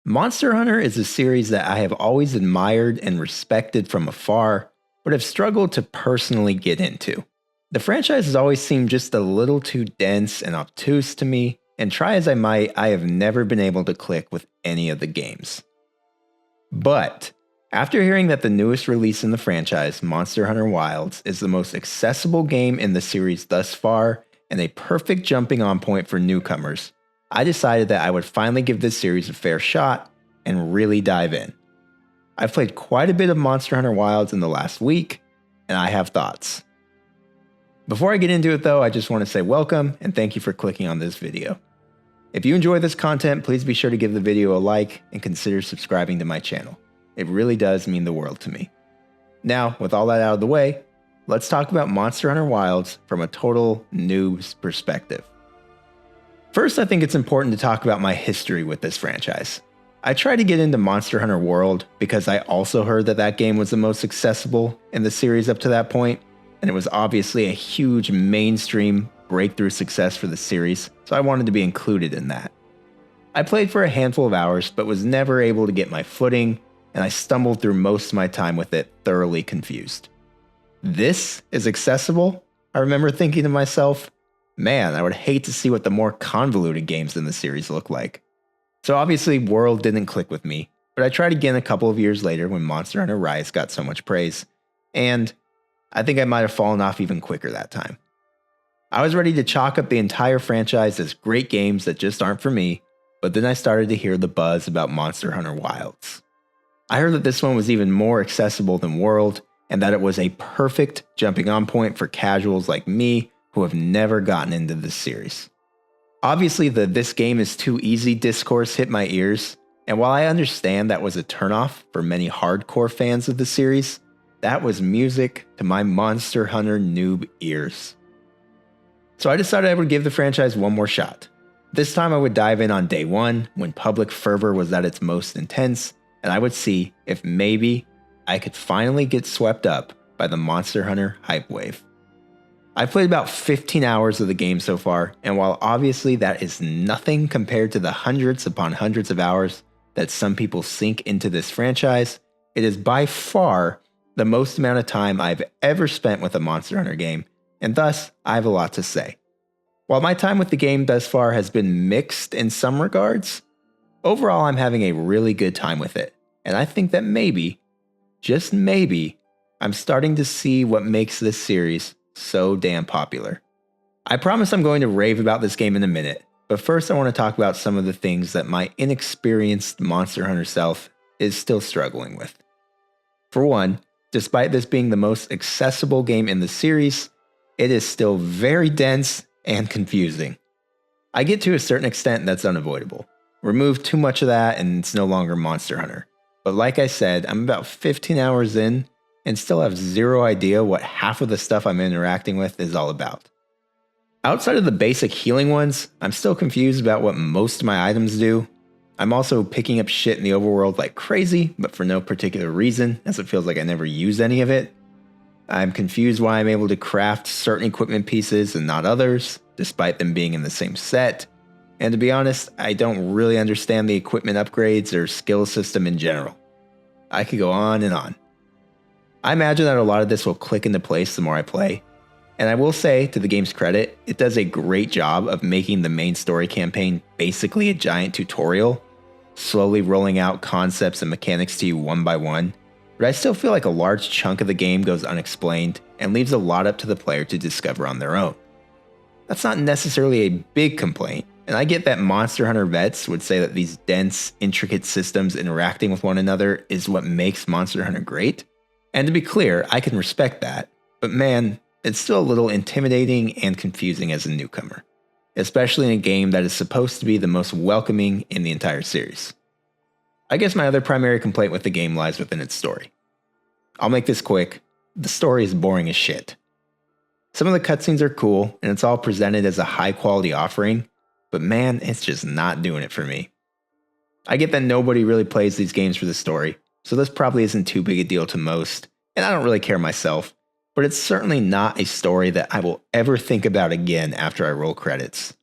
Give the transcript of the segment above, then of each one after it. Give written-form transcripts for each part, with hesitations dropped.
Monster Hunter is a series that I have always admired and respected from afar, but have struggled to personally get into. The franchise has always seemed just a little too dense and obtuse to me, and try as I might, I have never been able to click with any of the games. But after hearing that the newest release in the franchise, Monster Hunter Wilds, is the most accessible game in the series thus far and a perfect jumping on point for newcomers, I decided that I would finally give this series a fair shot and really dive in. I've played quite a bit of Monster Hunter Wilds in the last week, and I have thoughts. Before I get into it though, I just want to say welcome and thank you for clicking on this video. If you enjoy this content, please be sure to give the video a like and consider subscribing to my channel. It really does mean the world to me. Now, with all that out of the way, let's talk about Monster Hunter Wilds from a total noob's perspective. First, I think it's important to talk about my history with this franchise. I tried to get into Monster Hunter World because I also heard that that game was the most accessible in the series up to that point, and it was obviously a huge mainstream breakthrough success for the series, so I wanted to be included in that. I played for a handful of hours, but was never able to get my footing, and I stumbled through most of my time with it thoroughly confused. This is accessible? I remember thinking to myself, man, I would hate to see what the more convoluted games in the series look like. So obviously World didn't click with me, but I tried again a couple of years later when Monster Hunter Rise got so much praise, and I think I might have fallen off even quicker that time. I was ready to chalk up the entire franchise as great games that just aren't for me, but then I started to hear the buzz about Monster Hunter Wilds. I heard that this one was even more accessible than World, and that it was a perfect jumping on point for casuals like me who have never gotten into this series. Obviously, the "this game is too easy" discourse hit my ears, and while I understand that was a turnoff for many hardcore fans of the series, that was music to my Monster Hunter noob ears. So I decided I would give the franchise one more shot. This time I would dive in on day one when public fervor was at its most intense, and I would see if maybe I could finally get swept up by the Monster Hunter hype wave. I've played about 15 hours of the game so far, and while obviously that is nothing compared to the hundreds upon hundreds of hours that some people sink into this franchise, it is by far the most amount of time I've ever spent with a Monster Hunter game, and thus I have a lot to say. While my time with the game thus far has been mixed in some regards, overall I'm having a really good time with it, and I think that maybe, just maybe, I'm starting to see what makes this series so damn popular. I promise I'm going to rave about this game in a minute, but first I want to talk about some of the things that my inexperienced Monster Hunter self is still struggling with. For one, despite this being the most accessible game in the series, it is still very dense and confusing. I get to a certain extent that's unavoidable. Remove too much of that and it's no longer Monster Hunter. But like I said, I'm about 15 hours in and still have zero idea what half of the stuff I'm interacting with is all about. Outside of the basic healing ones, I'm still confused about what most of my items do. I'm also picking up shit in the overworld like crazy, but for no particular reason, as it feels like I never use any of it. I'm confused why I'm able to craft certain equipment pieces and not others, despite them being in the same set. And to be honest, I don't really understand the equipment upgrades or skill system in general. I could go on and on. I imagine that a lot of this will click into place the more I play, and I will say, to the game's credit, it does a great job of making the main story campaign basically a giant tutorial, slowly rolling out concepts and mechanics to you one by one, but I still feel like a large chunk of the game goes unexplained and leaves a lot up to the player to discover on their own. That's not necessarily a big complaint, and I get that Monster Hunter vets would say that these dense, intricate systems interacting with one another is what makes Monster Hunter great. And to be clear, I can respect that, but man, it's still a little intimidating and confusing as a newcomer, especially in a game that is supposed to be the most welcoming in the entire series. I guess my other primary complaint with the game lies within its story. I'll make this quick, the story is boring as shit. Some of the cutscenes are cool, and it's all presented as a high quality offering, but man, it's just not doing it for me. I get that nobody really plays these games for the story, so this probably isn't too big a deal to most, and I don't really care myself, but it's certainly not a story that I will ever think about again after I roll credits.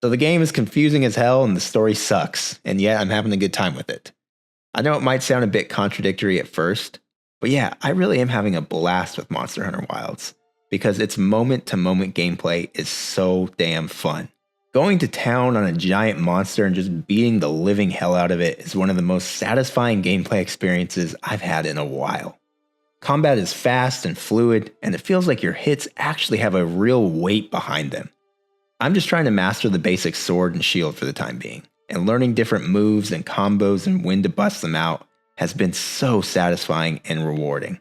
So the game is confusing as hell and the story sucks, and yet I'm having a good time with it. I know it might sound a bit contradictory at first, but yeah, I really am having a blast with Monster Hunter Wilds because its moment-to-moment gameplay is so damn fun. Going to town on a giant monster and just beating the living hell out of it is one of the most satisfying gameplay experiences I've had in a while. Combat is fast and fluid, and it feels like your hits actually have a real weight behind them. I'm just trying to master the basic sword and shield for the time being, and learning different moves and combos and when to bust them out has been so satisfying and rewarding.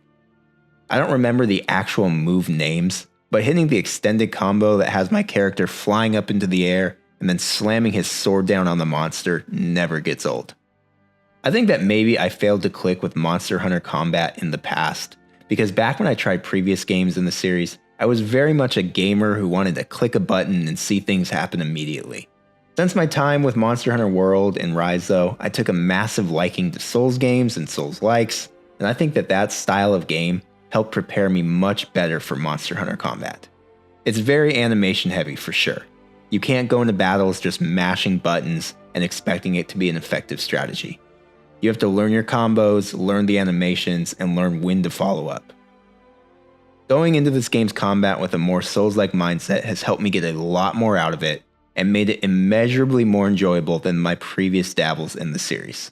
I don't remember the actual move names, but hitting the extended combo that has my character flying up into the air and then slamming his sword down on the monster never gets old. I think that maybe I failed to click with Monster Hunter combat in the past, because back when I tried previous games in the series, I was very much a gamer who wanted to click a button and see things happen immediately. Since my time with Monster Hunter World and Rise though, I took a massive liking to Souls games and Souls-likes, and I think that style of game helped prepare me much better for Monster Hunter combat. It's very animation heavy for sure. You can't go into battles just mashing buttons and expecting it to be an effective strategy. You have to learn your combos, learn the animations, and learn when to follow up. Going into this game's combat with a more Souls-like mindset has helped me get a lot more out of it and made it immeasurably more enjoyable than my previous dabbles in the series.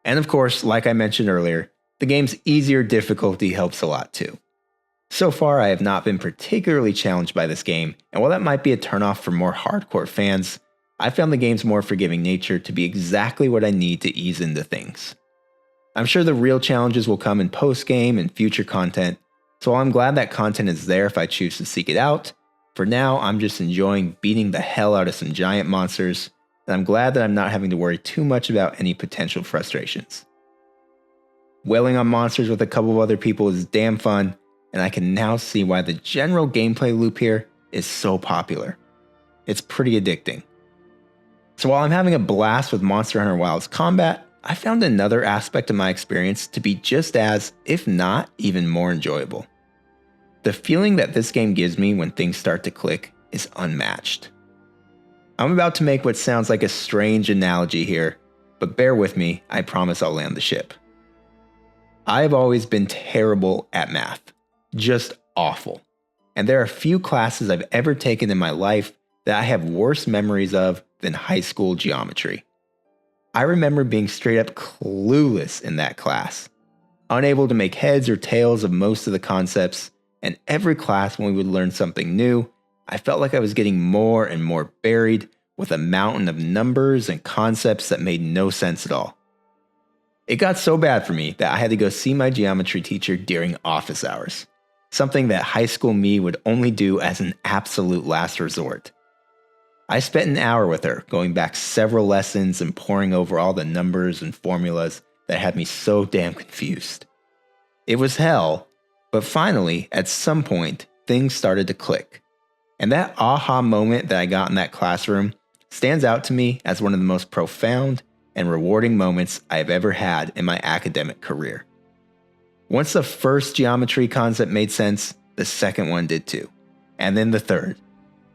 And of course, like I mentioned earlier, the game's easier difficulty helps a lot too. So far, I have not been particularly challenged by this game, and while that might be a turnoff for more hardcore fans, I found the game's more forgiving nature to be exactly what I need to ease into things. I'm sure the real challenges will come in post-game and future content, so while I'm glad that content is there if I choose to seek it out, for now I'm just enjoying beating the hell out of some giant monsters, and I'm glad that I'm not having to worry too much about any potential frustrations. Wailing on monsters with a couple of other people is damn fun, and I can now see why the general gameplay loop here is so popular. It's pretty addicting. So while I'm having a blast with Monster Hunter Wilds combat, I found another aspect of my experience to be just as, if not even more enjoyable. The feeling that this game gives me when things start to click is unmatched. I'm about to make what sounds like a strange analogy here, but bear with me, I promise I'll land the ship. I've always been terrible at math, just awful. And there are few classes I've ever taken in my life that I have worse memories of than high school geometry. I remember being straight up clueless in that class, unable to make heads or tails of most of the concepts, and every class when we would learn something new, I felt like I was getting more and more buried with a mountain of numbers and concepts that made no sense at all. It got so bad for me that I had to go see my geometry teacher during office hours, something that high school me would only do as an absolute last resort. I spent an hour with her, going back several lessons and poring over all the numbers and formulas that had me so damn confused. It was hell, but finally, at some point, things started to click. And that aha moment that I got in that classroom stands out to me as one of the most profound and rewarding moments I've ever had in my academic career. Once the first geometry concept made sense, the second one did too, and then the third.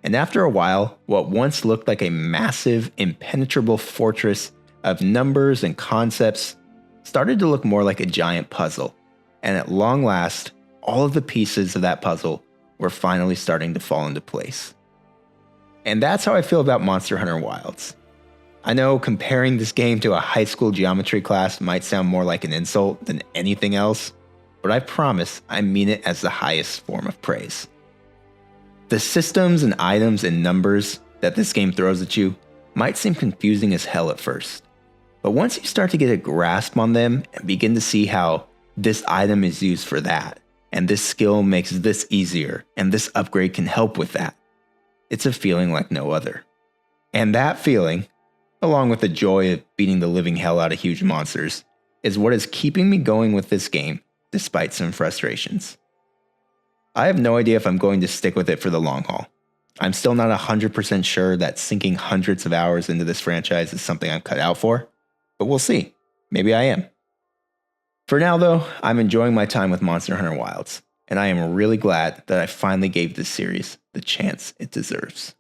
And after a while, what once looked like a massive, impenetrable fortress of numbers and concepts started to look more like a giant puzzle, and at long last, all of the pieces of that puzzle were finally starting to fall into place. And that's how I feel about Monster Hunter Wilds. I know comparing this game to a high school geometry class might sound more like an insult than anything else, but I promise I mean it as the highest form of praise. The systems and items and numbers that this game throws at you might seem confusing as hell at first, but once you start to get a grasp on them and begin to see how this item is used for that, and this skill makes this easier, and this upgrade can help with that, it's a feeling like no other. And that feeling, along with the joy of beating the living hell out of huge monsters, is what is keeping me going with this game despite some frustrations. I have no idea if I'm going to stick with it for the long haul. I'm still not 100% sure that sinking hundreds of hours into this franchise is something I'm cut out for, but we'll see. Maybe I am. For now though, I'm enjoying my time with Monster Hunter Wilds, and I am really glad that I finally gave this series the chance it deserves.